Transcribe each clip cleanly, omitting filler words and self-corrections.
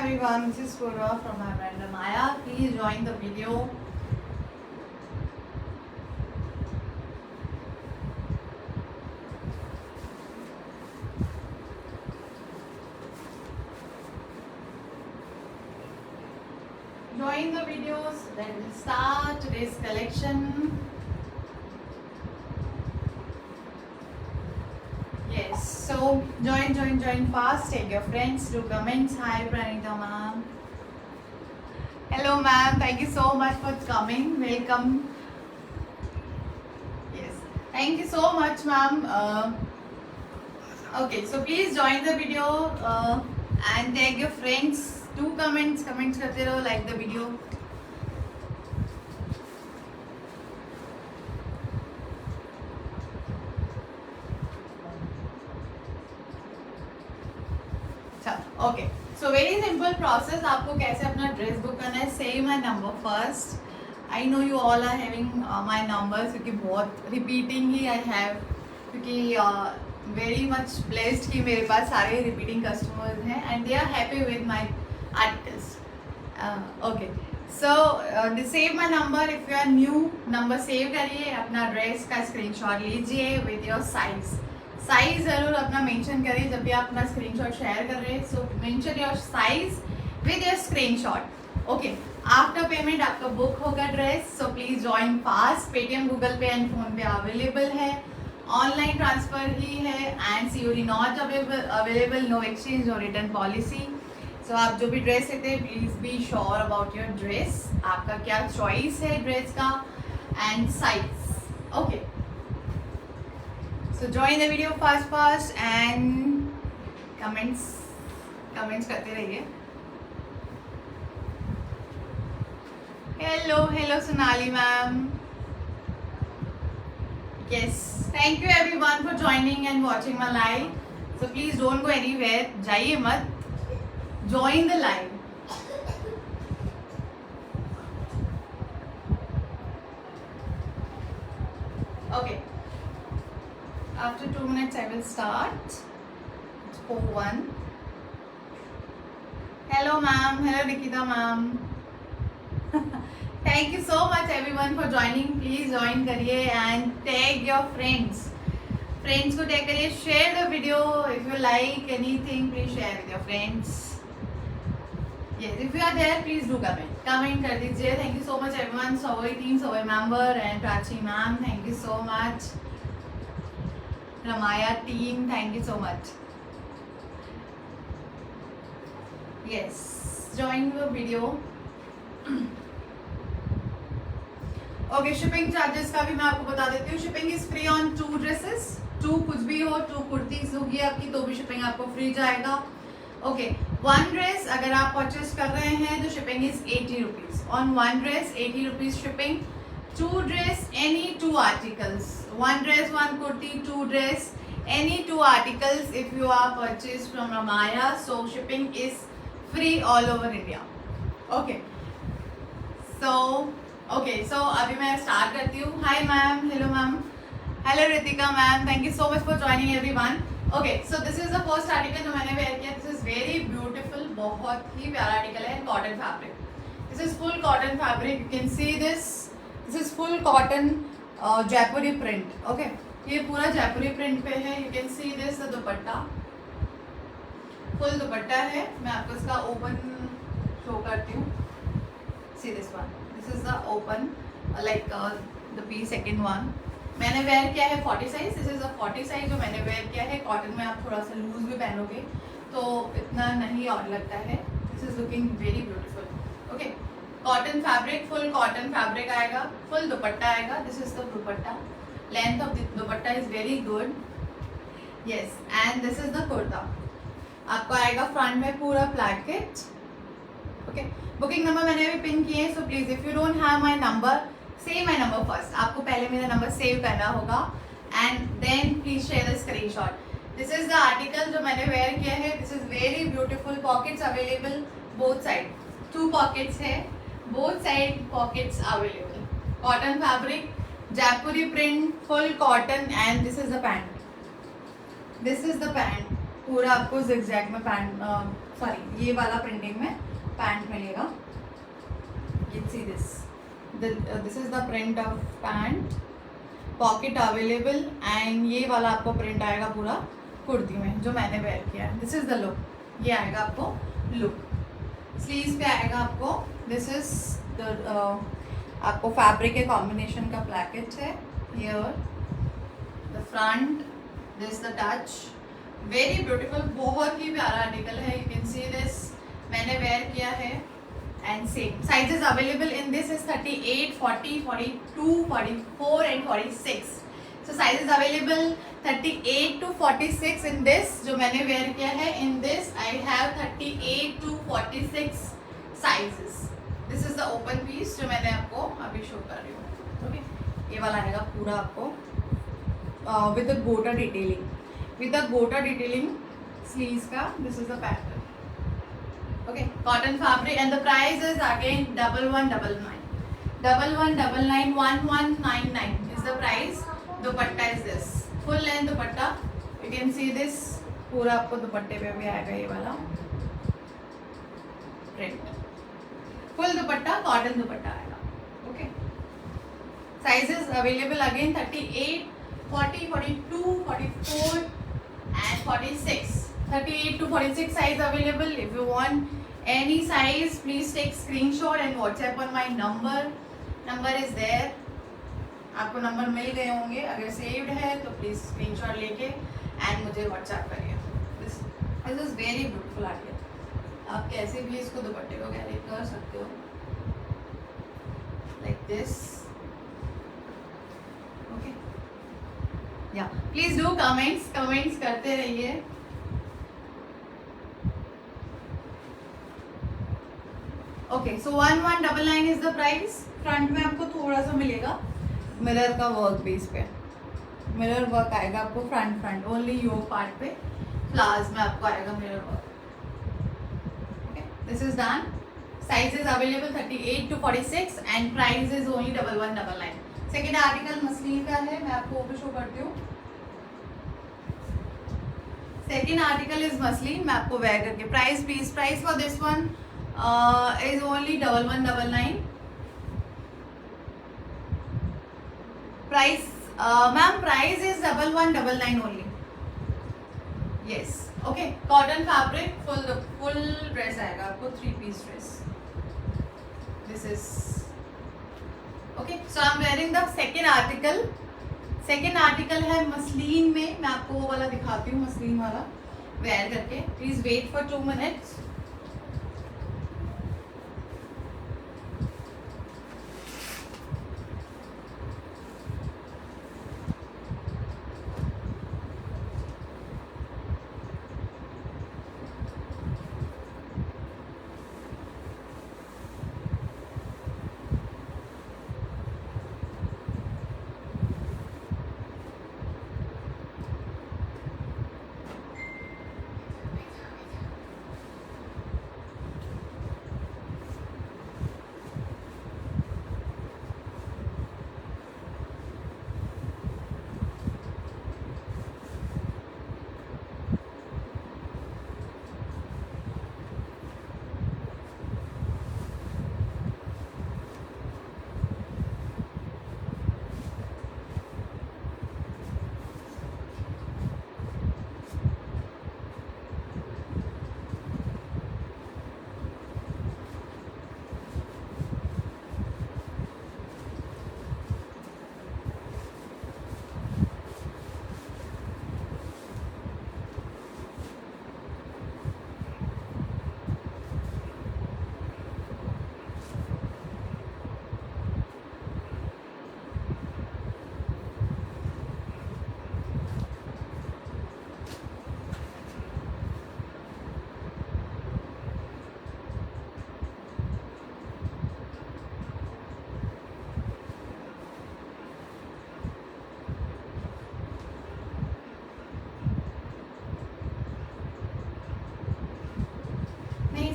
everyone, this is Purva from my brand Maya. Please join the video. Join the videos, then we'll start today's collection. Yes, so join fast. Take your friends, do comments. Hi Pranita ma'am. Hello ma'am, thank you so much for coming. Welcome. Yes, thank you so much ma'am. Okay, so please join the video and tag your friends. Do comments करते रहो, like the video. Okay so very simple process. आपको कैसे अपना dress book करना है. Save my number first. I know you all are having my numbers क्योंकि बहुत repeating ही आई हैव, क्योंकि वेरी मच ब्लेस्ड कि मेरे पास सारे रिपीटिंग कस्टमर्स हैं and they are happy with my articles. Okay so save my number. If you are new, number save करिए, अपना ड्रेस का स्क्रीनशॉट लीजिए विद योर साइज जरूर अपना मेंशन करिए जब भी आप अपना स्क्रीनशॉट शेयर कर रहे हैं. So mention your size with your screenshot. Okay, after payment आपका बुक होगा dress. So please join fast. Paytm, Google Pay and PhonePe available है. ऑनलाइन ट्रांसफर ही है and COD not available. No exchange और return policy. So आप जो भी dress लेते हैं please be sure about your dress. आपका क्या चॉइस है ड्रेस का and size. Okay, so join the video fast and comments करते रहिए. hello Sonali ma'am. Yes, thank you everyone for joining and watching my live. So please don't go anywhere. जाइए मत, join the live. Okay, after 2 minutes I will start. It's 4:01. Hello ma'am. Hello Nikita ma'am. Thank you so much everyone for joining. Please join करिए and tag your friends. Friends को tag करिए. Share the video if you like anything. Please share with your friends. Yes, if you are there, please do comment कर दीजिए. Thank you so much everyone. Savoy team, Savoy member and Prachi ma'am. Thank you so much. Ramaya team, thank you so much. Yes, join the video. Okay, shipping charges का भी मैं आपको बता देती हूँ. Shipping is free on 2 dresses. 2 कुछ भी हो, 2 कुर्तीज होगी आपकी तो भी शिपिंग आपको फ्री जाएगा. ओके, 1 ड्रेस अगर आप परचेस कर रहे हैं तो shipping is 80 rupees. On 1 dress 80 rupees shipping. 2 dress any 2 articles. 1 dress, 1 kurti, 2 dress, any 2 articles if you are purchased from Ramaya. So shipping is free all over India. Okay. So अभी मैं start करती हूँ. Hi ma'am, hello ma'am, hello Ritika ma'am. Thank you so much for joining everyone. Okay, so this is the first article जो मैंने wear किया. This is very beautiful, बहुत ही प्यारा article है. Cotton fabric. This is full cotton fabric. You can see this. This is full cotton. Jaipuri print. Okay, ये पूरा Jaipuri print पे है. You can see this dupatta, full dupatta है. मैं आपको इसका ओपन शो करती हूँ. See this one. This is the open like the piece. Second one मैंने वेयर किया है 40 size. This is the 40 size जो मैंने वेयर किया है. कॉटन में आप थोड़ा सा लूज भी पहनोगे तो इतना नहीं और लगता है. This is looking very beautiful. Okay, cotton fabric, full cotton fabric आएगा. फुल दुपट्टा आएगा. This is the dupatta. Length of dupatta is very good. Yes, and this is the kurta. आपको आएगा फ्रंट में पूरा प्लैकेट. ओके, बुकिंग नंबर मैंने अभी pin किए. So please if you don't have my number, save my number first. आपको पहले मेरा नंबर सेव करना होगा and then please share the screenshot. This is the article जो मैंने वेयर किया है. This is very beautiful. Pockets available both side. 2 pockets है. both side pockets available. Cotton fabric, Jaipuri print, full cotton and this is the pant. This is the pant. पूरा आपको zigzag में pant sorry ये वाला printing में pant मिलेगा. You see this. This is the print of pant. Pocket available and ये वाला आपको प्रिंट आएगा पूरा कुर्ती में जो मैंने वेयर किया है. This is the look. ये आएगा आपको लुक. स्लीव्स पे आएगा आपको दिस इज द आपको फैब्रिक के कॉम्बिनेशन का प्लैकेट है. Here the front this the touch. Very beautiful. बहुत ही प्यारा आर्टिकल है. You can see this. मैंने वेयर किया है and same sizes available in this is 38, 40, 42, 44 and 46. So sizes available 38 to 46 in this जो मैंने wear किया है. In this I have 38 to 46 sizes. This is the open piece जो मैंने आपको अभी शो कर रही हूँ. ओके ये वाला आएगा पूरा आपको with the गोटा detailing. With the गोटा detailing sleeves का. This is the pattern. Okay, cotton fabric and the price is again 1199. 1199 1199 is the price. Dupatta is this full length dupatta. You can see this पूरा आपको दुपट्टे पे भी आएगा ये वाला print. Full दुपट्टा cotton दुपट्टा आएगा. Okay. Sizes available again 38, 40, 42, 44 and 46. 38 to 46 size available. If you want any size please take screenshot and WhatsApp on my number. Number is there. आपको नंबर मिल गए होंगे. अगर सेव्ड है तो प्लीज स्क्रीनशॉट लेके and मुझे WhatsApp करिए. This is very beautiful article. आप कैसे भी इसको दुपट्टे को कैरी कर सकते हो लाइक दिस. ओके या प्लीज डू कमेंट्स करते रहिए. Okay so 1199 is the price. Front में आपको थोड़ा सा मिलेगा मिरर का वर्क बेस पे. मिरर वर्क आएगा आपको फ्रंट ओनली योक पार्ट पे. फ्लावर्स में आपको आएगा mirror work. Okay this is done. Size is available 38 to 46 and price is only 1199. Second article muslin का है. मैं आपको वो भी शो करती हूँ. Second article is muslin. मैं आपको वेयर करके price for this one is only 1199. Price, ma'am, price is 1199 only. Yes, okay. Cotton fabric, full dress आएगा आपको 3-piece dress. This is okay. So I'm wearing the second article. Second article है muslin में. मैं आपको वो वाला दिखाती हूँ मसलिन वाला वेयर करके. Please wait for 2 minutes.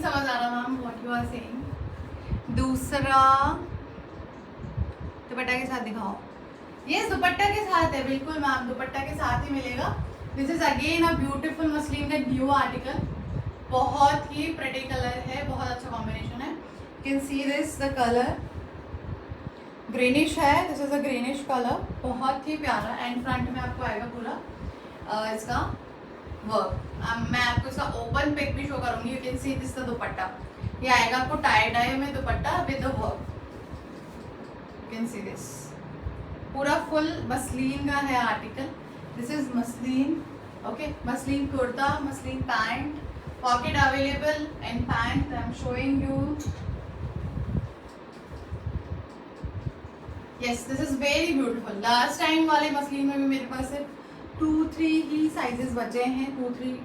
समझ आ रहा ma'am what you are saying. दूसरा दुपट्टा के साथ दिखाओ. ये दुपट्टा के साथ है बिल्कुल मैम. दुपट्टा के साथ ही मिलेगा. This is again a beautiful muslin का न्यू आर्टिकल. बहुत ही प्रेटी कलर है, बहुत अच्छा कॉम्बिनेशन है. You can see this the colour greenish है. This is a greenish colour, बहुत ही प्यारा. एंड फ्रंट में आपको आएगा पूरा इसका वर्क. मैं आपको इसका ओपन पिक भी शो करूंगी. You can see this the दुपट्टा. ये आएगा आपको टाई डाई में दुपट्टा with the work. You can see this पूरा फुल मसलिन का है article. This is muslin. Okay, muslin kurta, muslin pant, pocket available and pant. I am showing you. Yes, this is very beautiful. Last time वाले muslin में भी मेरे पास सिर्फ 2-3 ही sizes बचे हैं. 2-3.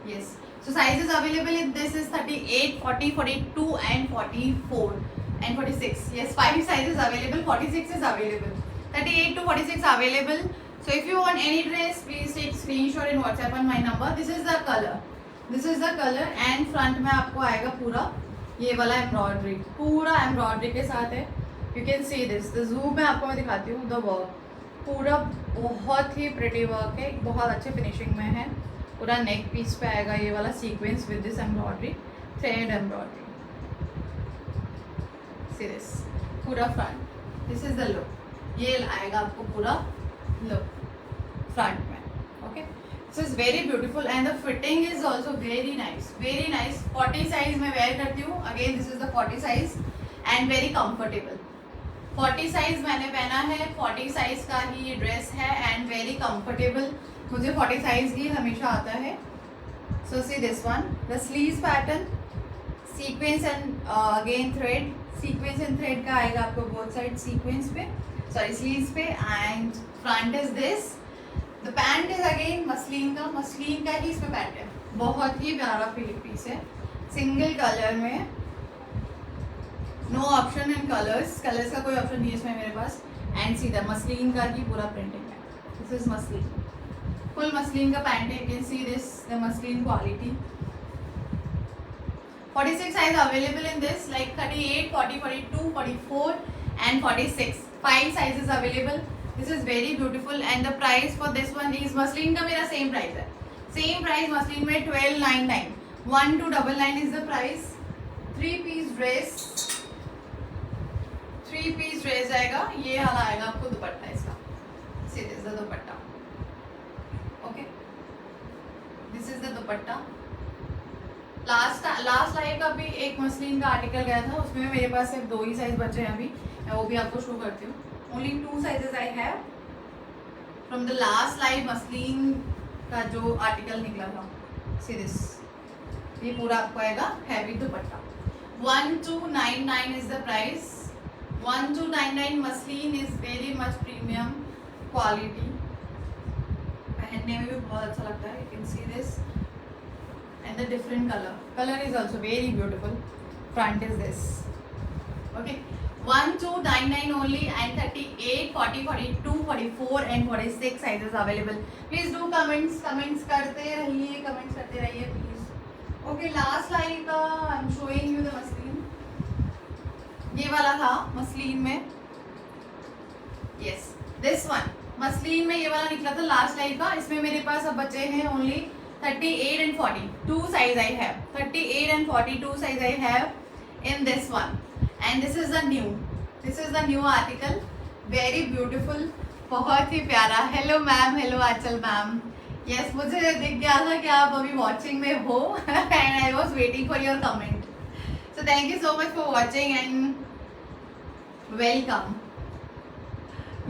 Yes, so sizes available in this is 38, 40, 42 and 44 and 46. Yes, 5 sizes available. 46 is available. 38 to 46 available. So if you want any dress, please take screenshot and WhatsApp on my number. This is the color. This is the color and front में आपको आएगा पूरा ये वाला embroidery, पूरा embroidery के साथ है. You can see this. The zoom में आपको मैं दिखाती हूँ. The work पूरा बहुत ही प्रिटी वर्क है, बहुत अच्छे फिनिशिंग में है. पूरा नेक पीस पे आएगा ये वाला sequence with this embroidery, thread embroidery. See this पूरा front. This is the look. ये आएगा आपको पूरा लुक फ्रंट में. Okay, this is very beautiful and the fitting is also very nice, very nice. 40 size में वेयर करती हूँ. Again this is the 40 size and very comfortable. 40 size मैंने पहना है. 40 साइज का ही ये ड्रेस है एंड वेरी कंफर्टेबल. मुझे 40 साइज ही हमेशा आता है. So see this one, the sleeves pattern, sequence and again thread. Sequence and thread का आएगा आपको बोथ साइड सीक्वेंस पे, सॉरी स्लीव्स पे. And front is this. The pant is again muslin का, मसलिन का ही इसमें पैंट है. बहुत ही प्यारा पीस है, सिंगल कलर में. No option in colours, colours का कोई ऑप्शन नहीं है इसमें मेरे पास. एंड सीधा मसलिन का ही पूरा प्रिंटिंग है. This is muslin, full muslin का पैंट है. You can see this the muslin quality. 46 size available in this, like 38, 40, 42, 44 and 46. 5 sizes available. This is very beautiful and the price for this one is, muslin का मेरा same price है. Same price muslin में 1299. 1299 is the price. 3 piece dress आएगा. ये वाला आएगा आपको दुपट्टा इसका. सी this the dupatta. Okay, this is the dupatta. Last live का भी एक मसलिन का आर्टिकल गया था, उसमें मेरे पास सिर्फ 2 ही साइज बचे हैं अभी. मैं वो भी आपको शो करती हूँ. Only 2 sizes I have from the last live muslin का जो आर्टिकल निकला था. सी दिस, ये पूरा आपको आएगा heavy dupatta. 1299 is the price. 1299. Muslin is very much premium quality. पहनने में भी बहुत अच्छा लगता है. You can see this and the different colour is also very beautiful. Front is this. Okay, 1299 only and 38, 40, 42, 44 and 46 sizes available. Please do comments करते रहिए please. Okay, last line का I am showing you the muslin. ये वाला था muslin में. Yes, this one muslin में ये वाला निकला था लास्ट लाइव का. इसमें मेरे पास अब बचे हैं only 38 and 40. 2 size I have. 38 and 42 size I have in this one. And this is the new article. Very beautiful, बहुत ही प्यारा. हेलो मैम, हेलो आंचल मैम. यस, मुझे दिख गया था कि आप अभी वॉचिंग में हो and I was waiting for your comment. So thank you so much for watching and welcome.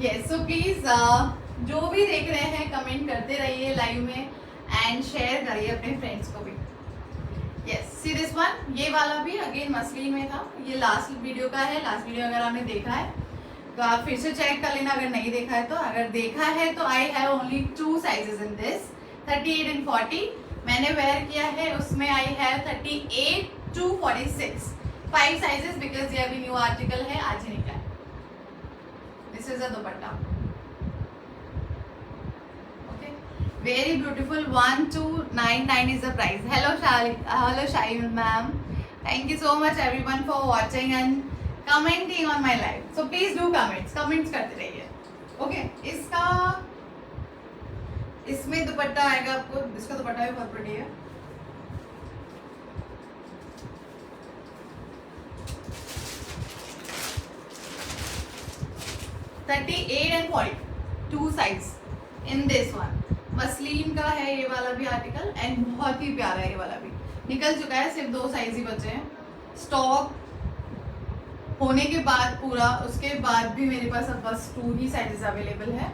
Yes, so please जो भी देख रहे हैं कमेंट करते रहिए लाइव में एंड शेयर करिए अपने फ्रेंड्स को भी. Yes, see this one. ये वाला भी अगेन मसलिन में था. ये लास्ट वीडियो का है. लास्ट वीडियो अगर आपने देखा है तो आप फिर से चेक कर लेना. अगर नहीं देखा है तो, अगर देखा है तो आई have only 2 sizes in this, 38 and 40. मैंने वेयर किया है उसमें आई हैव 38 to 46. 5 साइजेस बिकॉज ये अभी न्यू आर्टिकल है, आज ही निकला है. This is a dupatta. Okay, very beautiful. 1299 is the price. Hello shahi ma'am. Thank you so much everyone for watching and commenting on my live. So please do comments करते रहिए. Okay, इसमें दुपट्टा आएगा आपको. इसका दुपट्टा भी बहुत प्रिटी है. 38 and 42 size in this one. Muslin का है ये वाला भी आर्टिकल एंड बहुत ही प्यारा है ये वाला भी। निकल चुका है, सिर्फ 2 साइज ही बचे हैं स्टॉक होने के बाद पूरा। उसके बाद भी मेरे पास अब बस 2 ही साइजेस अवेलेबल है।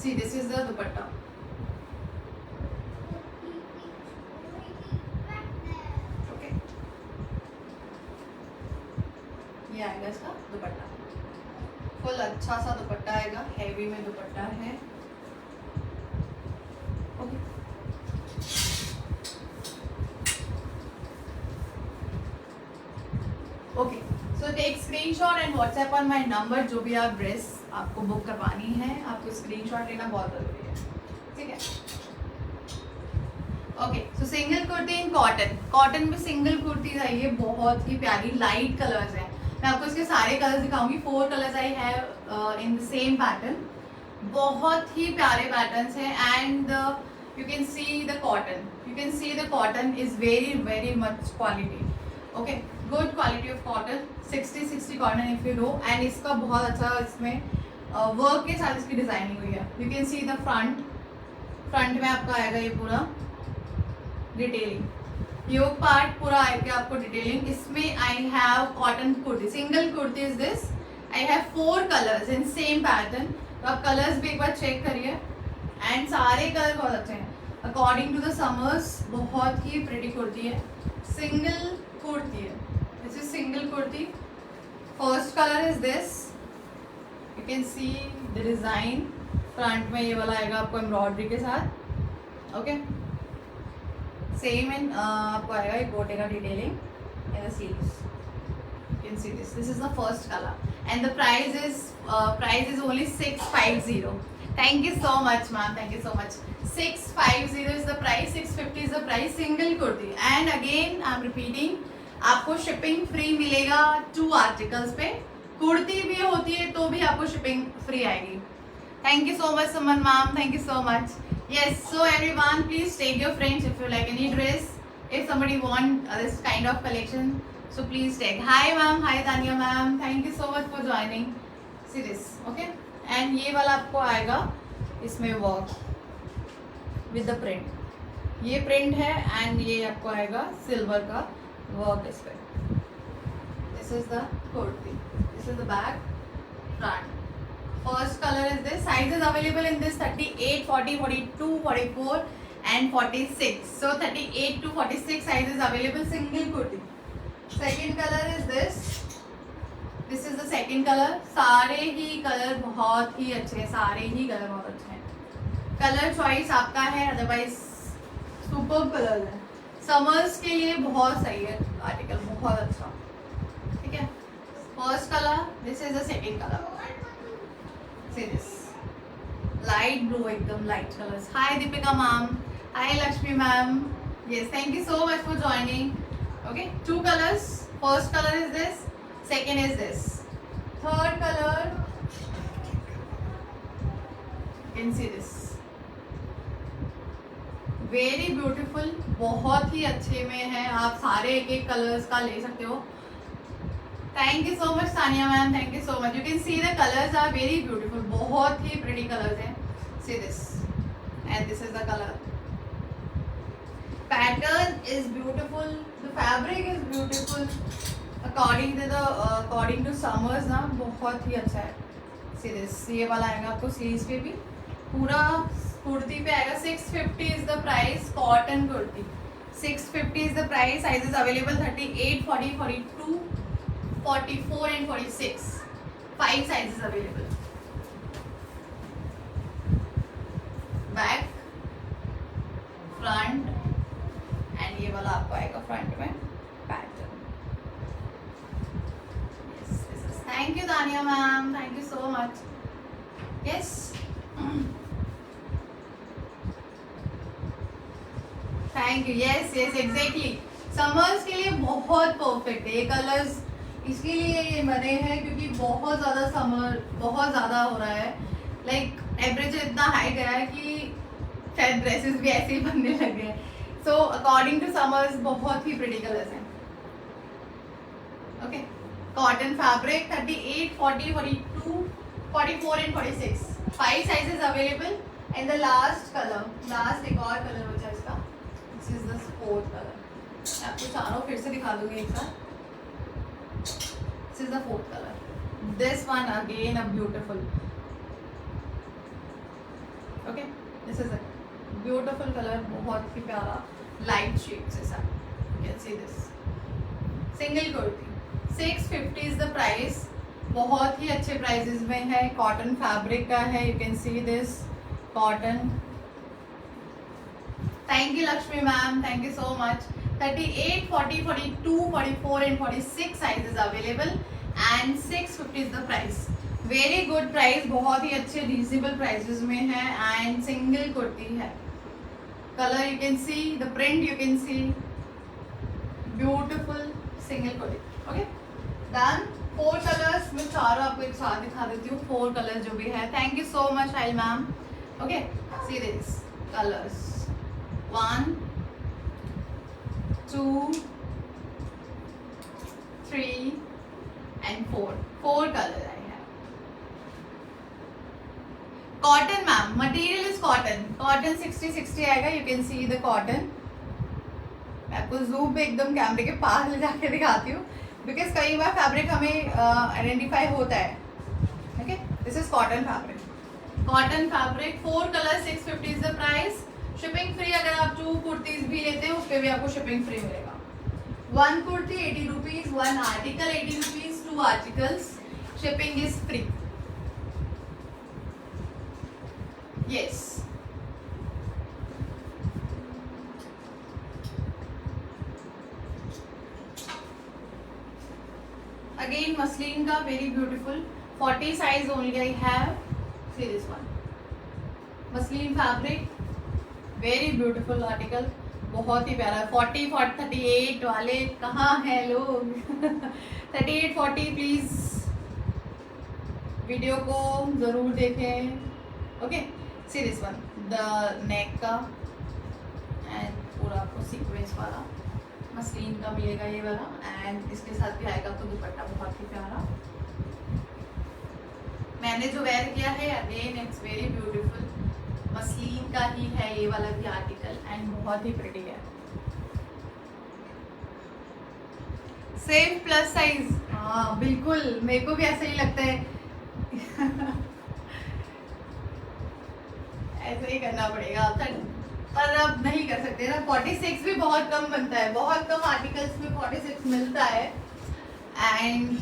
See this is the dupatta. Okay, ये आएगा इसका दुपट्टा, फुल अच्छा सा दुपट्टा आएगा, हैवी में दुपट्टा है। Okay, okay, so take screenshot and WhatsApp on my number. जो भी आप ड्रेस आपको बुक करवानी है, आपको स्क्रीनशॉट लेना बहुत जरूरी है, ठीक है। Okay, so single kurti in cotton. Cotton में सिंगल कुर्तीज आई है, बहुत ही प्यारी लाइट कलर्स हैं। मैं आपको इसके सारे कलर्स दिखाऊंगी। 4 colours I have in the same pattern. बहुत ही प्यारे पैटर्न्स हैं and you can see the cotton. You can see the cotton is very much quality. Okay, good quality of cotton. 60 cotton if you know. And इसका बहुत अच्छा इसमें work के साथ इसकी डिजाइनिंग हुई है। You can see the front में आपका आएगा ये पूरा डिटेलिंग। योक पार्ट पूरा आएगा आपको डिटेलिंग। इसमें I have cotton kurti, single kurti is this. I have 4 colours in same pattern. तो आप कलर्स भी एक बार चेक करिए एंड सारे कलर बहुत अच्छे हैं अकॉर्डिंग टू द समर्स। बहुत ही प्रिटी कुर्ती है, सिंगल कुर्ती है। This is single kurti. First colour is this, you can see the design. Front में ये वाला आएगा आपको एम्ब्रॉयडरी के साथ। ओके, सेम इन आपको आएगा एक गोटे का detailing in the sleeves. You can see this is the first colour and the price is only 650। Thank you so much ma'am, thank you so much. 650 is the price, 650 is the price, single kurti. And again I am repeating, आपको shipping free मिलेगा 2 articles पे। कुर्ती भी होती है तो भी आपको shipping free आएगी। Thank you so much Suman ma'am, thank you so much. Yes, so everyone please take your friends if you like any dress, if somebody want this kind of collection, so please take. Hi ma'am, hi Tanya ma'am, thank you so much for joining. See this, okay? And ये वाला आपको आएगा इसमें work with the print. ये print है and ये आपको आएगा सिल्वर का वर्क इस पे। This is the kurti, this is the back, front. First colour is this. Sizes available in this 38, 40, 42, 44 and 46. So 38 to 46 sizes available single kurti. Second colour is this, this is the second colour. सारे ही colour बहुत ही अच्छे हैं, सारे ही colour बहुत अच्छे हैं। Colour choice आपका है, अदरवाइज सुपर कलर है। समर्स के लिए बहुत सही है आर्टिकल, बहुत अच्छा, ठीक है। First colour, this is the second colour. See this light blue, एकदम light colours. Hi Deepika ma'am, hi Lakshmi ma'am, yes thank you so much for joining. Okay, 2 colours. First colour is this, second is this, third color, you can see this, very beautiful, बहुत ही अच्छे में है। आप सारे एक colours का ले सकते हो। Thank you so much Sania ma'am, thank you so much. You can see the colours are very beautiful, बहुत ही प्रिटी कलर्स हैं। See this and this is the colour. Pattern is beautiful, the fabric is beautiful according to summers ना, बहुत ही अच्छा है। See this, ये वाला आएगा आपको स्लीव्स पे भी, पूरा कुर्ती पे आएगा। 650 is the price, cotton kurti 650 is the price. Sizes available 38, 40, 42, 44 and 46, 5 sizes available. Back, front end ये वाला आपको आएगा फ्रंट में pattern. Thank you Tania ma'am, thank you so much. Yes, thank you. Yes yes exactly, summers के लिए बहुत perfect है ये कलर्स। इसके लिए ये बने हैं क्योंकि बहुत ज़्यादा समर बहुत ज़्यादा हो रहा है। लाइक टेम्परेचर इतना हाई गया है कि शायद ड्रेसेस भी ऐसे ही बनने लग गए। सो अकॉर्डिंग टू समर्स बहुत ही प्रिटी कलर्स हैं। Okay, cotton fabric 38, 40, 42, 44 and 46 5 sizes available. And the last color, last एक और कलर बचा इसका. This is the fourth color. मैं आपको चारों फिर से दिखा दूंगी एक साथ. This is the fourth color. This one again a beautiful. Okay, this is a beautiful color. बहुत ही प्यारा light shade से सा. You can see this. Single kurti. 650 is the price. बहुत ही अच्छे प्राइजेस में है. कॉटन फैब्रिक का है. You can see this. Cotton. Thank you Lakshmi ma'am, thank you so much. 38, 40, 42, 44 and 46 sizes available and 650 is the price. Very good price, बहुत ही अच्छे reasonable prices में है and single कुर्ती है. Color you can see, the print you can see, beautiful single kurti. Okay, done. 4 colors मैं चारों आपको एक साथ दिखा देती हूँ. 4 colors जो भी है. Thank you so much Hail ma'am. Okay, see this colors. 1, 2, 3 and 4. 4 colors I have. Cotton ma'am, material is cotton. Cotton 60 आएगा. You can see the cotton. मैं आपको जूम पे एकदम कैमरे के पास ले जाके दिखाती हूँ बिकॉज कई बार फैब्रिक हमें आइडेंटिफाई होता है. Okay, this is cotton fabric. Cotton fabric 4 colour 650 is the price. Shipping free. अगर आप 2 कुर्तीज भी लेते हैं उस पर भी आपको शिपिंग फ्री मिलेगा. 1 kurti 80 rupees, 1 article 80 rupees, 2 articles shipping is free. Yes, again muslin का very beautiful 40 size only I have. See this one. Muslin fabric, very beautiful article. बहुत ही प्यारा. 40, 38 वाले कहाँ हैं लोग? 38, 40 प्लीज वीडियो को जरूर देखें. Okay, C this one. The neck का एंड पूरा आपको सीक्वेंस वाला मसलिन का मिलेगा ये वाला एंड इसके साथ भी आएगा तो दुपट्टा बहुत ही प्यारा. मैंने जो वेयर किया है again it's very beautiful. Muslin का ही है ये वाला भी आर्टिकल एंड बहुत ही प्रिटी है. Same plus size. हाँ बिल्कुल, मेरे को भी ऐसा ही लगता है. ऐसे ही करना पड़ेगा पर अब नहीं कर सकते ना. 46 भी बहुत कम बनता है. बहुत कम आर्टिकल्स में 46 मिलता है एंड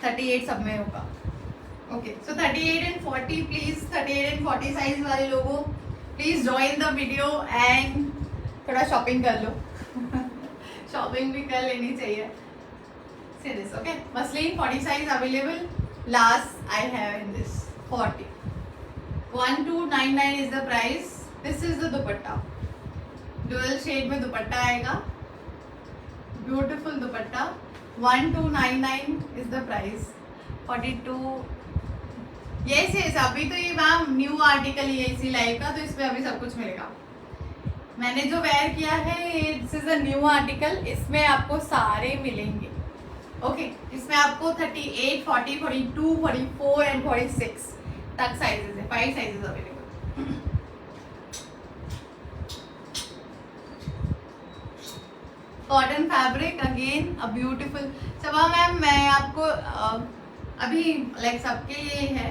38 सब में होगा. Okay, so 38 and 40 please. 38 and 40 size वाले लोगों please join the video and थोड़ा शॉपिंग कर लो. शॉपिंग भी कर लेनी चाहिए. See this. Okay, muslin 40 size available. Last I have in this 40. 1299 is the price. This is the dupatta. Dual shade में दुपट्टा आएगा. Beautiful dupatta. 1299 is the price. 42. Yes yes, अभी तो ये मैम न्यू आर्टिकल ही है इसी लाइव का तो इसमें अभी सब कुछ मिलेगा. मैंने जो वेयर किया है this is a new article. इसमें आपको सारे मिलेंगे. ओके, इसमें आपको 38, 40, 42, 44 एंड 46 तक साइजेस है. 5 sizes available. Cotton fabric again a beautiful. चबा मैम मैं आपको अभी लाइक सबके लिए है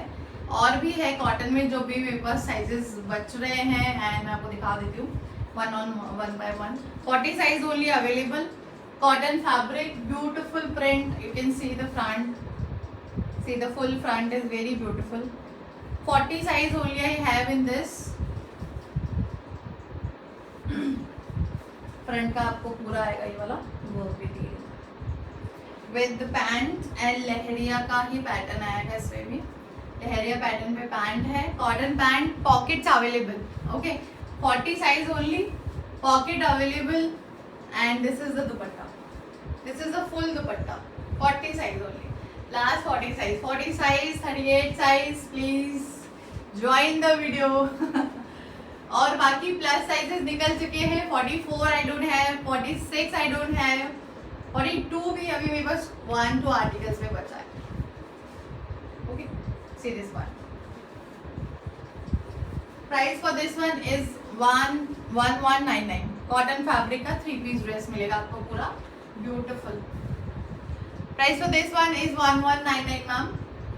और भी है कॉटन में जो भी मेरे पास साइजेस बच रहे हैं एंड मैं आपको दिखा देती हूँ one by one. 40 size only available. Cotton fabric, beautiful print. You can see the front. See the full front is very beautiful. 40 size only I have in this. Front का आपको पूरा आएगा ये वाला वर्क भी दिए विद पैंट एंड लहरिया का ही pattern आएगा. इसमें भी लहरिया पैटर्न पे पैंट है. Cotton pant, pockets available. Okay, 40 size only. Pocket available and this is the dupatta. This is the full dupatta. 40 size only. Last 40 size. 40 size, 38 size please join the video. और बाकी plus sizes निकल चुके हैं. 44 I don't have. 46 I don't have. 42 भी अभी मेरे पास 1-2 articles में बचा है. See this one. Price for this one is 1199. Cotton fabric का 3 पीस ड्रेस मिलेगा आपको पूरा beautiful. Price for this one is 1199 ma'am.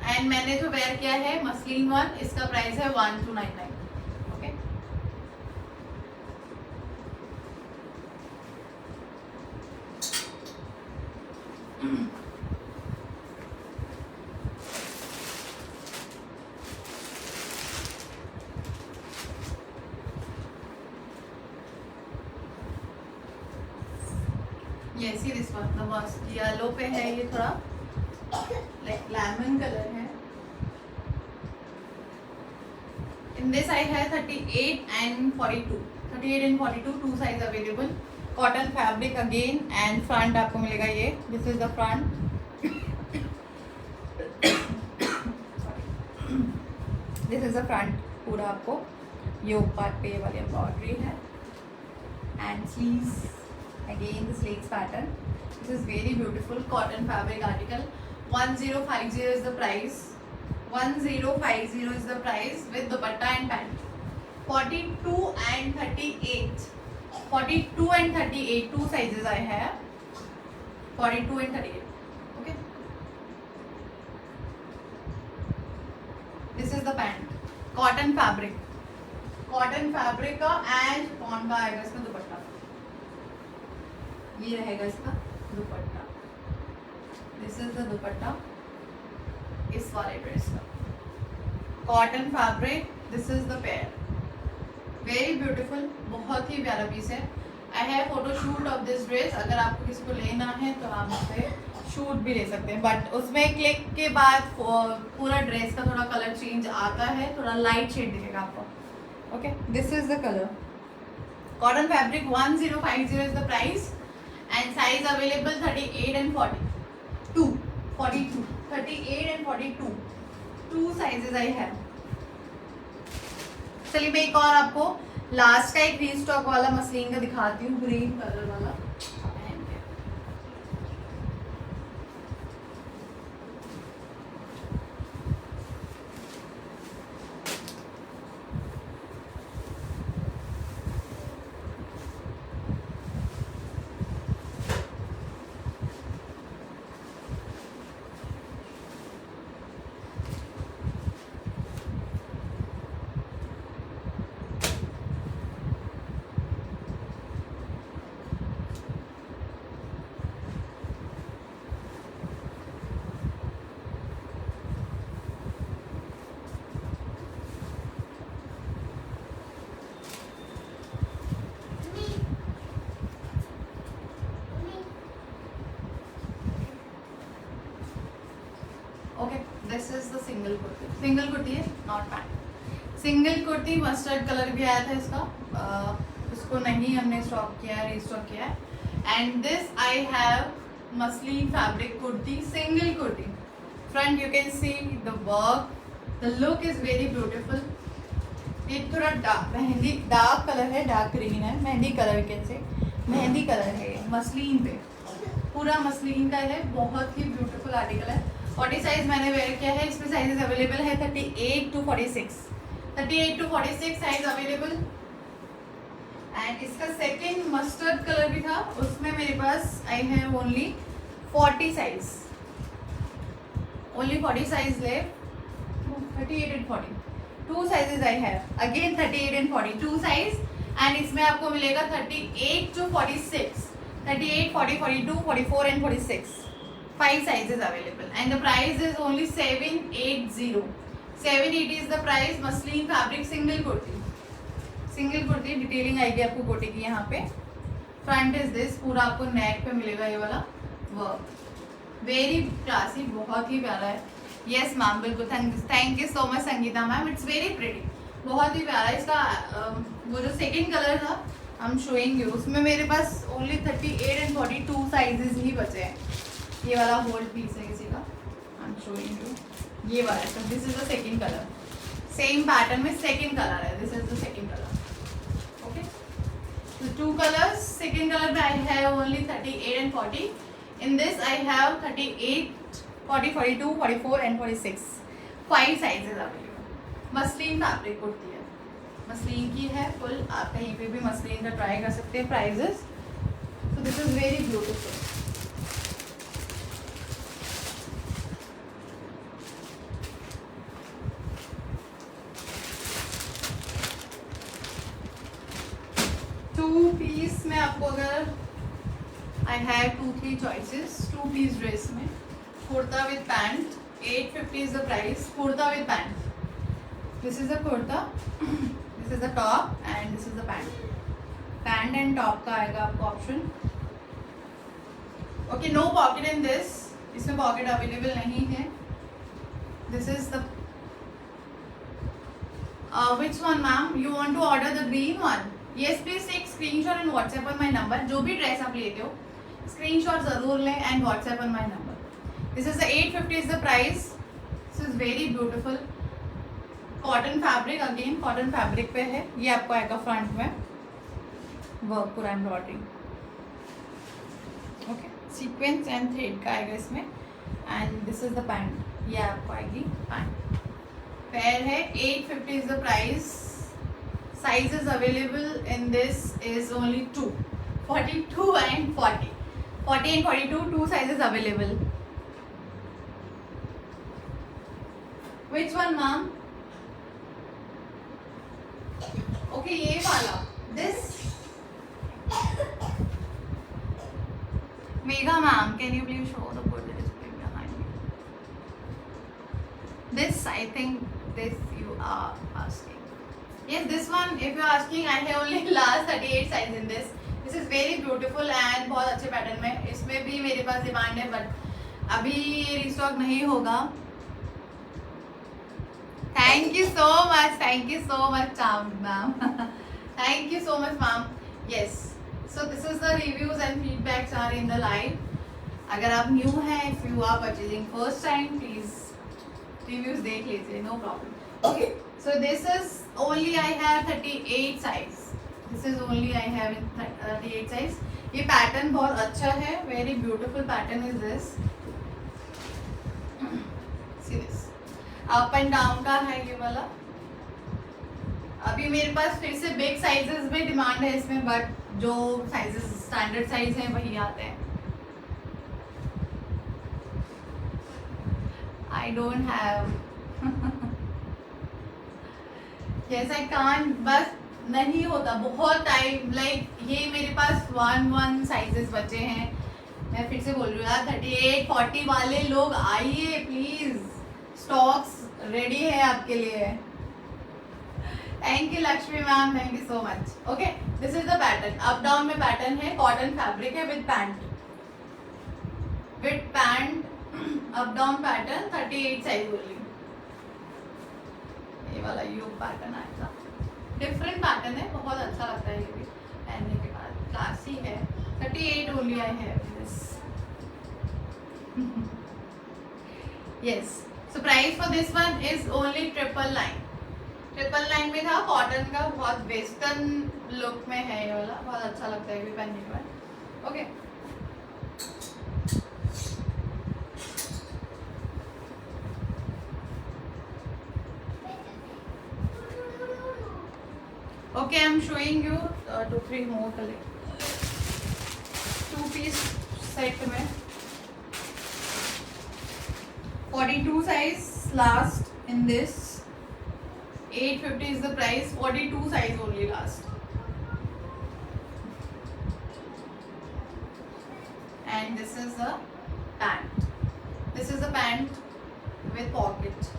And मैंने जो वेयर किया है मसलिन वन, इसका प्राइस है 1299. ओके. ये सी दिस वन द मस्त येलो पे है, ये थोड़ा लाइक लेमन कलर है. इन दिस आई है 38 and 42. 38 and 42 two size available. Cotton fabric again and front आपको मिलेगा ये. This is the front. This is the front. पूरा आपको ये ऊपर पे वाली एम्ब्रॉयडरी है and sleeves. Again the sleeves pattern. This is very beautiful cotton fabric article. 1050 is the price. 1050 is the price with dupatta and pant. 42 and 38. 42 and 38 two sizes I have. 42 and 38. Okay. This is the pant. Cotton fabric. Cotton fabric का and कौन का आएगा इसका दुपट्टा. ये रहेगा इसका दुपट्टा. This is the दुपट्टा इस वाले ड्रेस का. Cotton fabric. This is the pair. Very beautiful. बहुत ही प्यारा पीस है. I have photo shoot of this dress. अगर आपको किसी को लेना है तो आप उसे शूट भी ले सकते हैं, बट उसमें क्लिक के बाद पूरा ड्रेस का थोड़ा कलर चेंज आता है, थोड़ा लाइट शेड दिखेगा आपको. Okay. This is the colour. Cotton fabric 1050 is the price. And size available 38 and 42. 38 and 42. Two sizes I have. चलिए मैं एक और आपको लास्ट का एक रीस्टॉक वाला मसलिन का दिखाती हूँ, ग्रीन कलर वाला. Okay. This is the single kurti. Single kurti है, not pant. Single kurti mustard colour भी आया था इसका. उसको नहीं हमने स्टॉक किया, रीस्टॉक किया है. And this I have muslin fabric kurti, single kurti. Front you can see the work. The look is very beautiful. ये थोड़ा मेहंदी डार्क कलर है, डार्क ग्रीन है, mehndi colour can say. Mehndi colour है ये मसलिन पे, पूरा मसलिन का है. बहुत ही ब्यूटीफुल आर्टिकल है. 40 साइज मैंने वेयर किया है. इसमें साइजेस अवेलेबल है 38 to 46. 38 to 46 size available. And इसका सेकंड मस्टर्ड कलर भी था, उसमें मेरे पास I have only 40 size. Only 40 size ले. 38 and 40 two sizes I have. Again 38 and 40 two size. And इसमें आपको मिलेगा 38 to 46. 38, 40, 42, 44 and 46. 5 sizes available and the price is only 780. 780 is the price. Muslin fabric single kurti. Single kurti detailing आएगी आपको कोटी की यहाँ पे. Front is this. पूरा आपको नेक पे मिलेगा ये वाला वर्क. वेरी क्लासी, बहुत ही प्यारा है. यस मैम, बिल्कुल. Thank you so much Sangeeta ma'am. It's very pretty. बहुत ही प्यारा. इसका वो जो सेकेंड कलर था आई एम शोइंग यू, उसमें मेरे पास ओनली 38 and 42 साइजेस ही बचे हैं. ये वाला होल्ड पीस है किसी का. I am showing you. ये वाला. तो this is the second colour. Same pattern में सेकंड कलर है. This is the second colour. Okay. तो टू कलर्स. सेकंड कलर में आई have only 38 and 40. In this I have 38, 40, 42, 44 and 46. 5 sizes available. Muslin fabric kurti है, muslin की है full, आप कहीं पे भी मसलिन का ट्राई कर सकते हैं। Prices, so this is very beautiful. Two piece में आपको अगर I have 2-3 choices. 2 piece dress में kurta with pant, 850 is the price. Kurta with pant, this is the kurta, this is the top and this is the pant. Pant and top का आएगा आपको option. Okay, no pocket in this, इसमें pocket available नहीं है। This is the which one ma'am, you want to order the green one? Yes, please take screenshot and WhatsApp on my number. जो भी dress आप लेते हो screenshot जरूर लें and WhatsApp on my number. This is the 850 is the price. This is very beautiful. Cotton fabric, again cotton fabric पे है। ये आपको आएगा फ्रंट में वर्क पूरा embroidery, okay, sequence and thread का आएगा इसमें। And this is the pant, ये आपको आएगी पैंट। पेयर है, 850 is the price. Sizes available in this is only 2, 42 and 40. 40 and 42, 2 sizes available. Which one, ma'am? Okay, ये वाला, this. Megha ma'am, can you please show the kurta display behind me? This, I think. This you are asking. Yes, this one if you are asking, I have only last 38 size in this. This is very beautiful and बहुत अच्छे pattern में। इसमें भी मेरे पास demand है but अभी restock नहीं होगा। Thank you so much, thank you so much ma'am, thank you so much ma'am. Yes, so this is the reviews and feedbacks are in the live. अगर आप न्यू हैं, if you are purchasing first time, please reviews देख लीजिए, no problem. Okay, so this is only I have 38 size. This is only I have in 38 size. ये pattern बहुत अच्छा है, very beautiful pattern is this. See this up and down का है ये वाला। अभी मेरे पास फिर से बिग साइजेस में डिमांड है इसमें, बट जो साइजेस स्टैंडर्ड साइज हैं वही आते हैं। I don't have. Yes, I can't. बस नहीं होता, बहुत टाइम, लाइक ये मेरे पास 1 साइजेस बचे हैं। मैं फिर से बोल रही हूँ यार, 38 40 वाले लोग आइए प्लीज, स्टॉक्स रेडी है आपके लिए। Thank you Lakshmi ma'am, thank you so much. Okay, this is the pattern, up down में पैटर्न है, कॉटन फैब्रिक है with pant, up down pattern, 38 size only. ये वाला यू पैटर्न आएगा, डिफरेंट पैटर्न है, बहुत अच्छा लगता है ये भी पहनने के बाद, क्लासी है। 38 only I have this. Yes, so price for this one is only 999 में था, कॉटन का, बहुत वेस्टर्न लुक में है ये वाला, बहुत अच्छा लगता है ये भी पहनने के बाद। Okay, Okay, I'm showing you 2-3 more color, 2-piece set में 42 size last in this, 850 is the price, 42 size only last, and this is the pant. This is the pant with pocket,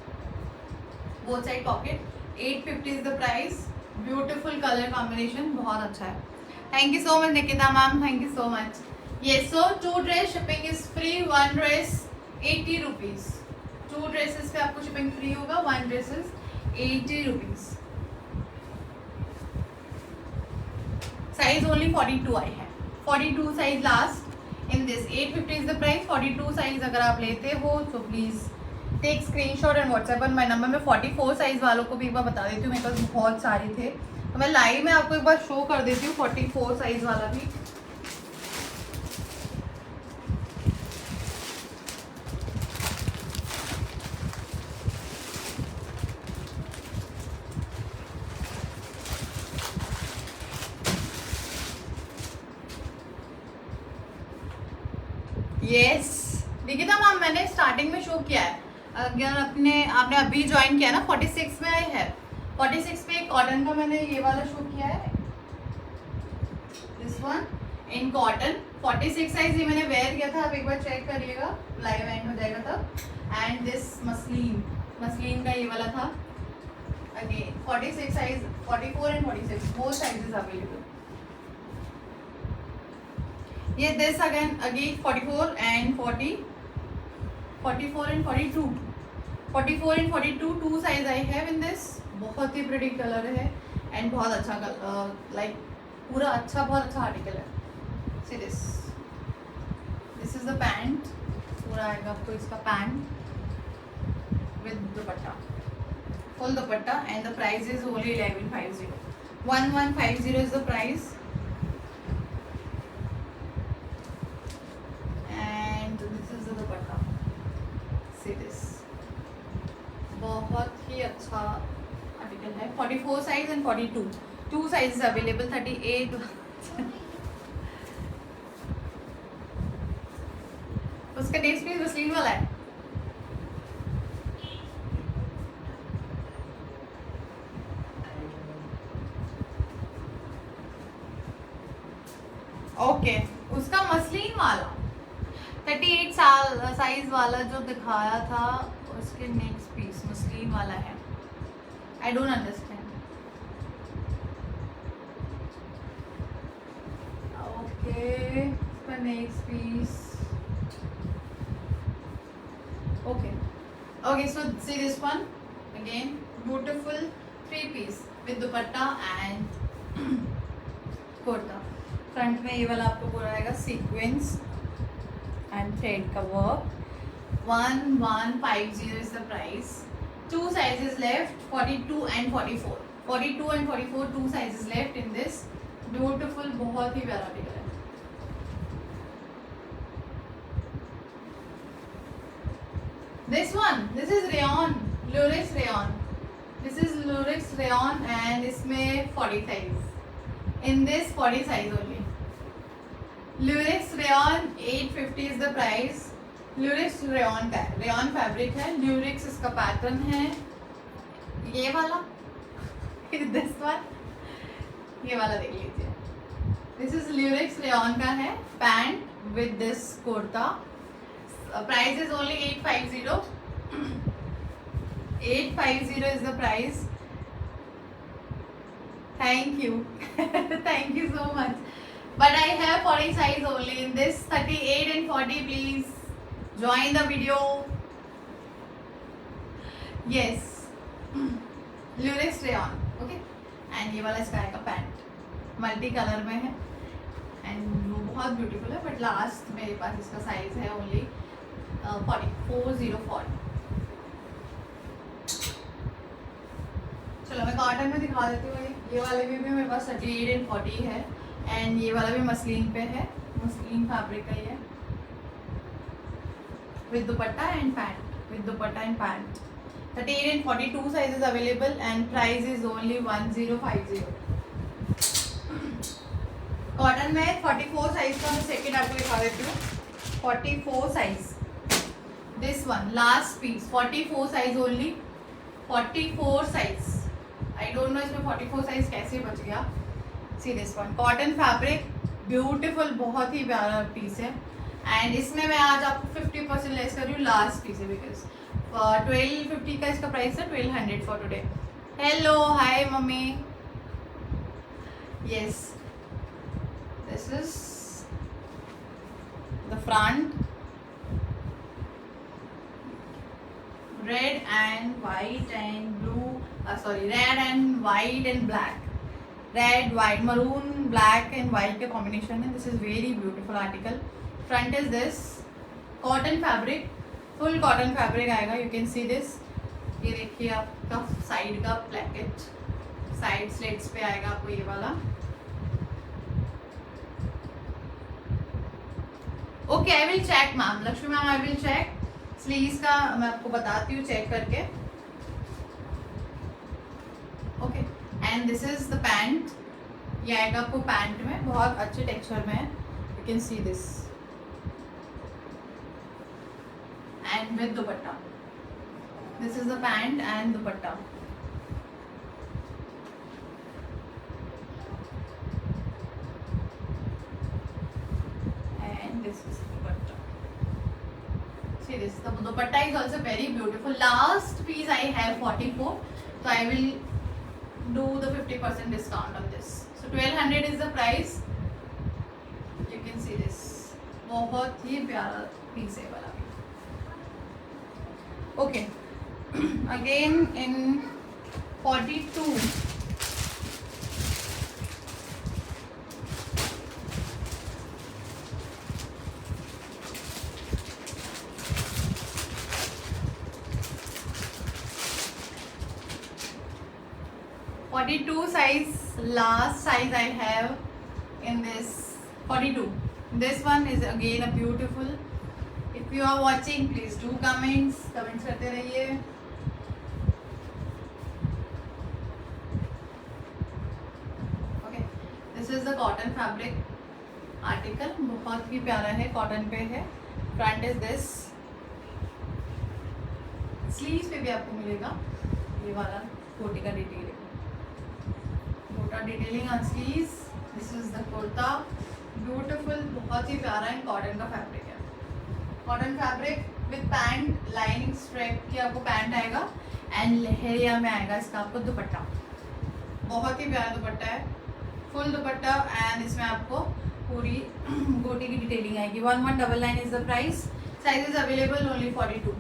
both side pocket. 850 is the price. Beautiful colour combination, बहुत अच्छा है। Thank you so much Nikita ma'am, thank you so much. Yes, so 2 dress shipping is free, 1 dress 80 rupees. 2 dresses पे आपको shipping free होगा, 1 dress is 80 rupees. Size only 42 आई है, 42 size last in this. 850 is the price. 42 size अगर आप लेते हो तो please take screenshot and WhatsApp on my number. मैं 44 साइज वालों को भी एक बार बता देती हूँ, मेरे पास बहुत सारे थे, तो मैं लाइव में आपको एक बार शो कर देती हूँ 44 साइज वाला भी। यस निकिता मैम, मैंने स्टार्टिंग में शो किया है। अगर आपने अभी ज्वाइन किया ना, 46 में आई है। 46 पे कॉटन का मैंने ये वाला शो किया है, this one in cotton. 46 size ये मैंने वेयर किया था, आप एक बार चेक करिएगा, लाइव एंड हो जाएगा तब। एंड दिस मसलिन का ये वाला था। Again 46 size, 44 and 46 both sizes available. ये this again 44 and 40, 44 and 42, 44 and 42 two size I have in this. बहुत ही प्रिटी कलर है एंड बहुत अच्छा लाइक पूरा अच्छा, बहुत अच्छा आर्टिकल है। See this is the pant, पूरा आएगा आपको इसका pant with dupatta, full dupatta. And the price is only 1150, 1150 is the price. And this is the dupatta, see this, बहुत ही अच्छा आर्टिकल है। 44 size and 42 two sizes available. 38 उसका नेक्स्ट पीस मसलिन वाला है। ओके उसका मसलिन वाला 38 साइज वाला जो दिखाया था, उसके नेक्स्ट पीस मसलिन वाला है। I don't understand. ओके उसका next piece, okay so see this one again, beautiful 3-piece with dupatta and kurta। Front में ये वाला आपको पूरा आएगा सीक्वेंस एंड थ्रेड का work. 1150 is the price। Two sizes left, 42 and 44, 42 and 44 two sizes left in this beautiful, बहुत ही प्यारा आर्टिकल है। This one, this is rayon, lurex rayon, this is lurex rayon and इसमें 40 size, in this 40 size only। lurex rayon 850 is the price। lurex rayon का है, rayon fabric है, lurex इसका pattern है, ये वाला this one, ये वाला देख लीजिए। this is lurex rayon का है, pant with this kurta. price is only 850, 850 is the price। thank you thank you so much, but I have 40 size only in this, 38 and 40 please join the video। yes lurex rayon okay। and ये वाला इसका आएगा pant, multi colour में है and बहुत beautiful है। But last मेरे पास इसका साइज है ओनली 40। चलो मैं कॉटन में दिखा देती हूँ। ये वाले भी मेरे पास 38 एंड 40 है एंड ये वाला भी मसलिन पे है, मसलिन फैब्रिक का ही है, with dupatta and pant, with dupatta and pant. 38 and 42 sizes available and price is only 1050। Cotton में 44 साइज का मैं सेकेंड आपको दिखा देती हूँ। 44 size, this one last piece, 44 size only, 44 size. I don't know इसमें 44 साइज कैसे बच गया। See this one, cotton fabric, beautiful, बहुत ही प्यारा पीस है एंड इसमें मैं आज आपको 50% लेस कर रही हूँ, लास्ट पीस है बिकॉज 1250 का इसका प्राइस है, 1200 for today. Hello hi mummy. Yes this is the front, red and white and blue, sorry red and white and black, red white maroon black and white का combination है। This is very beautiful article. Front is this cotton fabric, full cotton fabric आएगा, you can see this. ये देखिए आपका side का placket, side slits पे आएगा आपको ये वाला। Okay I will check ma'am, Lakshmi ma'am I will check sleeves का, मैं आपको बताती हूँ चेक करके। Okay and this is the pant, ये आएगा आपको पैंट में, बहुत अच्छे टेक्सचर में है, you can see this. and with dupatta. This is the pant and dupatta. And this is dupatta. See this, the dupatta is also very beautiful. Last piece I have 44, so I will do the 50% discount on this. So 1200 is the price. You can see this, बहुत ही प्यारा piece है वाला. Okay. Again in 42, size, last size I have in this 42. This one is again a beautiful. If you are watching, please do comments करते रहिए. Okay, this is the cotton fabric article. बहुत ही प्यारा है, cotton पे है. Front is this. Sleeves पे भी आपको मिलेगा ये वाला कोटी का डिटेलिंग. कोटा detailing on sleeves. This is the kurta. Beautiful, बहुत ही प्यारा है. कॉटन का फैब्रिक है. Cotton fabric with pant, lining strap की आपको पैंट आएगा एंड लहरिया में आएगा इसका आपको दुपट्टा. बहुत ही प्यारा दुपट्टा है, फुल दुपट्टा. एंड इसमें आपको पूरी गोटी की डिटेलिंग आएगी. 1199 is the price. Size is available only 42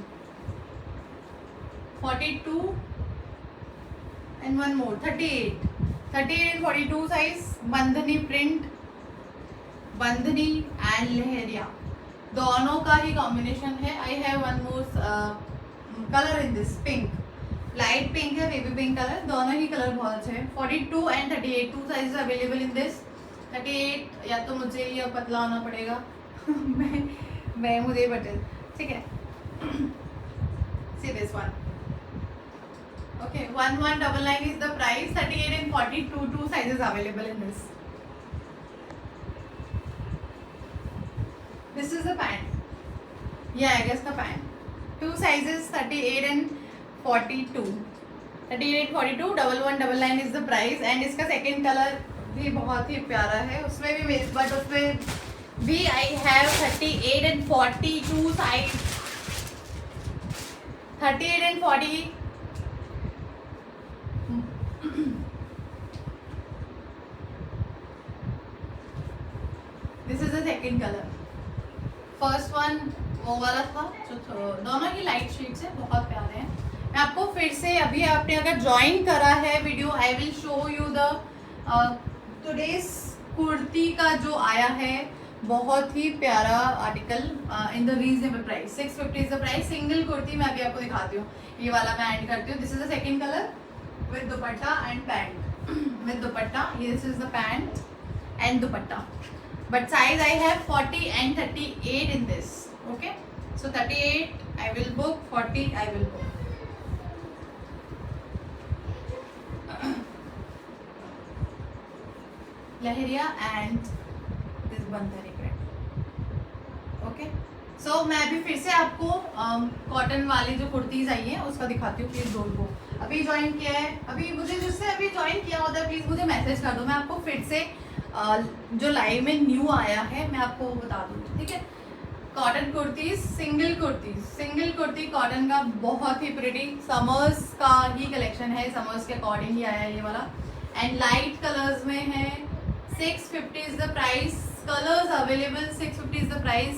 and one more 38 and 42 size. Bandhani print, bandhani and leheriya दोनों का ही कॉम्बिनेशन है. I have one more colour in this, pink, light pink है, बेबी पिंक कलर. दोनों ही कलर बहुत अच्छे हैं. 42 एंड 38 two size available in this. 38 या तो मुझे ये पतला होना पड़ेगा मैं मुझे बटे, ठीक है. See this one. Okay, 1199 is the price. 38 and 42 two sizes available in this. This is the pant. ये आएगा इसका pant. Two sizes 38 and 42. 38, 42, 1199 is the price. And इसका सेकेंड कलर भी बहुत ही प्यारा है. उसमें भी बट उसमें भी आई have 38 and 42 size. 38 and 40. This is the second colour. First one वो वाला था जो दोनों ही लाइट शेड्स है, बहुत प्यारे हैं. मैं आपको फिर से, अभी आपने अगर ज्वाइन करा है video, I will show you the today's kurti का जो आया है. बहुत ही प्यारा article in the reasonable price. 650 is the price. Single kurti मैं अभी आपको दिखाती हूँ. ये वाला मैं ऐड करती हूँ. This is the second colour with dupatta and pant. With dupatta, this is the pant and dupatta. But size I have 40 and 38 in this. Okay, so 38 I will book, 40 I will book. Lahiriya and this bandhani print. Okay, so मैं अभी फिर से आपको cotton वाली जो कुर्तीज आई हैं उसका दिखाती हूँ. Please don't go. अभी ज्वाइन किया है, अभी मुझे जिससे अभी ज्वाइन किया होता है प्लीज मुझे मैसेज कर दो. मैं आपको फिर से जो लाइव में न्यू आया है मैं आपको वो बता दूँगी, ठीक है. Cotton kurtis, single kurti cotton का, बहुत ही प्रिटी. समर्स का ही कलेक्शन है, समर्स के अकॉर्डिंग ही आया है ये वाला. एंड लाइट कलर्स में है. 650 is the price. Colours available, 650 is the price.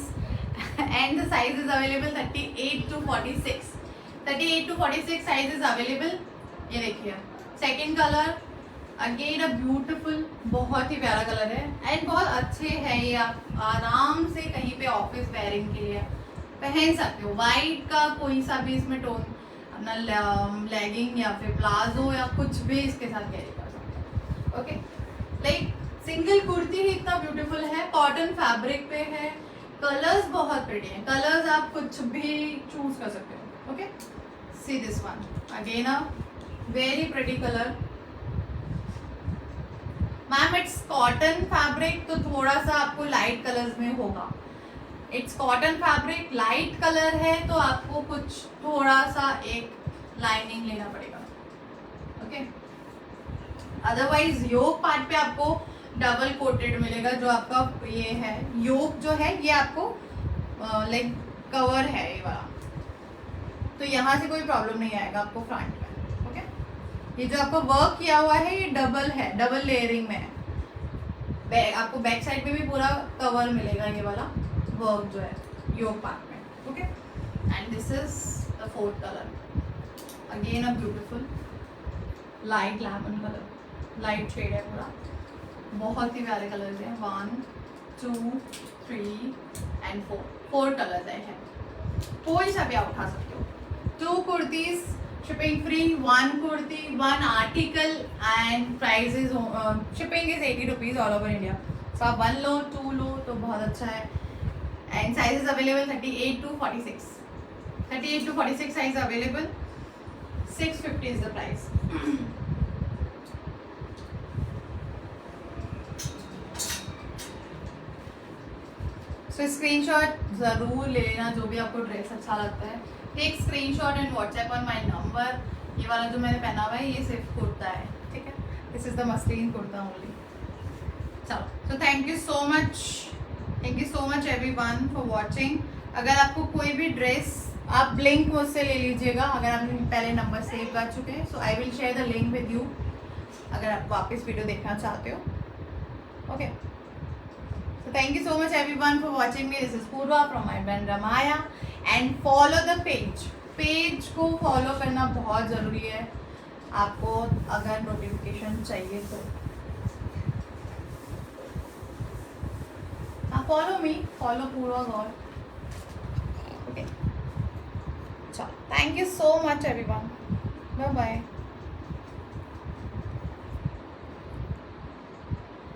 And the size is available 38 to 46. 38 to 46 size is available. ये देखिए second colour, again a beautiful, बहुत ही प्यारा कलर है एंड बहुत अच्छे है. ये आप आराम से कहीं पे ऑफिस वेयरिंग के लिए पहन सकते हो. वाइट का कोई सा भी इसमें टोन, अपना लेगिंग या फिर प्लाजो या कुछ भी इसके साथ कैरी कर सकते हो. ओके, लाइक सिंगल कुर्ती ही इतना ब्यूटीफुल है. कॉटन फैब्रिक पे है. कलर्स बहुत प्रिटी हैं. कलर्स आप कुछ भी चूज कर सकते हो. Okay, C this one again a very pretty colour. Ma'am it's cotton fabric तो थोड़ा सा आपको लाइट कलर्स में होगा. It's cotton fabric, light colour है तो आपको कुछ थोड़ा सा एक लाइनिंग लेना पड़ेगा, ओके। अदरवाइज योक पार्ट पे आपको डबल कोटेड मिलेगा, जो आपका ये है योक जो है ये आपको लाइक कवर है ये वाला, तो यहाँ से कोई प्रॉब्लम नहीं आएगा आपको फ्रंट में, ओके। ये जो आपको वर्क किया हुआ है ये डबल है, डबल लेयरिंग में है। आपको बैक साइड पे भी पूरा कवर मिलेगा ये वाला वर्क जो है योक पार्ट में, okay. And this is the fourth colour, again a beautiful light lemon colour, light shade है पूरा, बहुत ही प्यारे कलर्स हैं। 1 2 3 एंड 4 कलर्स है, कोई सा भी आप उठा सकते हो। 2 kurtis shipping free, 1 kurti 1 article and price is shipping is 80 rupees all over India. So आप 1 लो 2 लो तो बहुत अच्छा है। And size available 38 to 46, 38 to 46 size available, 650 is the price. तो स्क्रीनशॉट ज़रूर ले लेना जो भी आपको ड्रेस अच्छा लगता है। Take screenshot and WhatsApp on my number. ये वाला जो मैंने पहना हुआ है ये सिर्फ कुर्ता है, ठीक है। This is the muslin kurta only. चलो, तो thank you so much everyone for watching. अगर आपको कोई भी ड्रेस, आप लिंक मुझसे ले लीजिएगा अगर आपने पहले नंबर सेव कर चुके हैं। So I will share the link with you अगर आप वापस वीडियो देखना चाहते हो, okay. So thank you so much everyone for watching me. This is Purva from my brand Ramaya and follow the page. Page को follow करना बहुत ज़रूरी है आपको अगर नोटिफिकेशन चाहिए तो। Follow me, follow Purva Gaur, okay. चलो, thank you so much everyone, bye bye.